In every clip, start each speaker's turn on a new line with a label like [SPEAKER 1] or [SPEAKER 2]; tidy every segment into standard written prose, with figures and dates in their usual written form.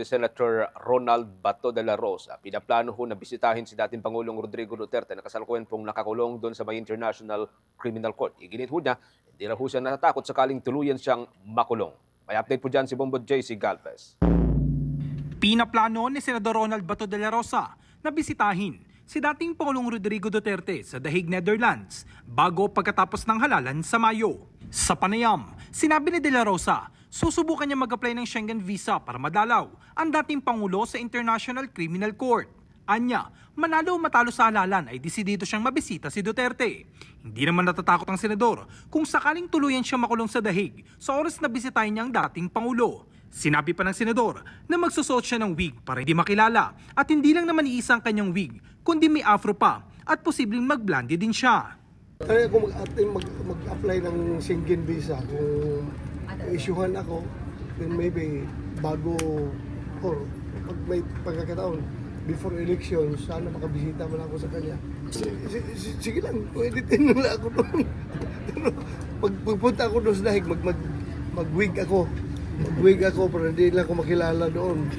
[SPEAKER 1] Senator Ronald Bato de la Rosa. Pinaplano ho na bisitahin si dating Pangulong Rodrigo Duterte na kasalukuyan pong nakakulong doon sa may International Criminal Court. Iginit ho niya, hindi na ho siya natatakot sakaling tuluyan siyang makulong. May update po dyan si Bombo JC Galvez.
[SPEAKER 2] Pinaplano ni Senador Ronald Bato de la Rosa na bisitahin si dating Pangulong Rodrigo Duterte sa The Hague, Netherlands bago pagkatapos ng halalan sa Mayo. Sa panayam, sinabi ni de la Rosa, susubukan niya mag-apply ng Schengen visa para madalaw ang dating Pangulo sa International Criminal Court. Anya, manalo o matalo sa halalan ay desidido siyang mabisita si Duterte. Hindi naman natatakot ang senador kung sakaling tuluyan siya makulong sa The Hague sa oras na bisitahin niya ang dating Pangulo. Sinabi pa ng senador na magsusuot siya ng wig para hindi makilala at hindi lang naman iisang kanyang wig kundi may afro pa at posibleng mag-blondie din siya.
[SPEAKER 3] Kaya kung mag-apply ng Schengen visa, kung isyuhan ako, then maybe bago or pag may pagkakataon, before election, sana makabisita man ako sa kanya. Sige lang, pwede din nila ako doon. Pagpunta ako doon sa dahig, mag-wig ako. Mag-wig ako para hindi lang ako makilala doon.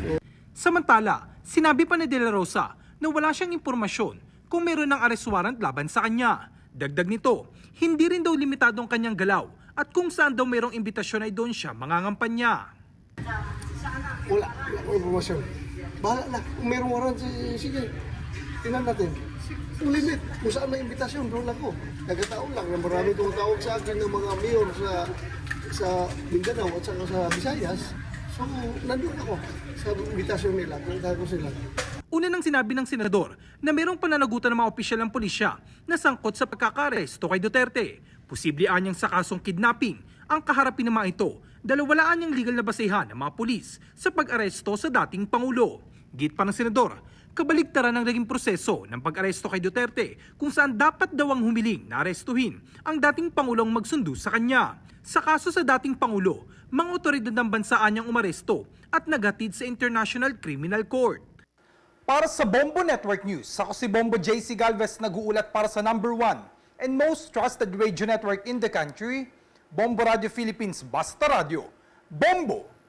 [SPEAKER 2] Samantala, sinabi pa ni De La Rosa na wala siyang impormasyon kung meron ng arrest warrant laban sa kanya. Dagdag nito, hindi rin daw limitado ang kanyang galaw at kung saan daw mayroong imbitasyon ay doon siya mangangampanya.
[SPEAKER 3] Wala akong informasyon. Bahala na. Kung mayroong warrant, sige. Tingnan natin. Kung limit, kung saan may imbitasyon, doon ako. Nagkataon lang na marami kong tawag sa akin ng mga mayor sa Mindanao at saka sa Visayas. So, nandun ako sa imbitasyon nila. Punta ko sila.
[SPEAKER 2] Una nang sinabi ng senador na mayroong pananagutan ng mga opisyal ng pulisya na sangkot sa pagkakaresto kay Duterte. Posible anyang sa kasong kidnapping ang kaharapin ng mga ito dahil wala anyang legal na basehan ng mga pulis sa pag-aresto sa dating Pangulo. Git pa ng senador, kabaligtaran ng naging proseso ng pag-aresto kay Duterte kung saan dapat daw ang humiling na arestuhin ang dating Pangulong magsundo sa kanya. Sa kaso sa dating Pangulo, mga otoridad ng bansa anyang umaresto at naghatid sa International Criminal Court. Para sa Bombo Network News, ako si Bombo JC Galvez nag-uulat para sa number 1 and most trusted radio network in the country, Bombo Radio Philippines, Basta Radio. Bombo!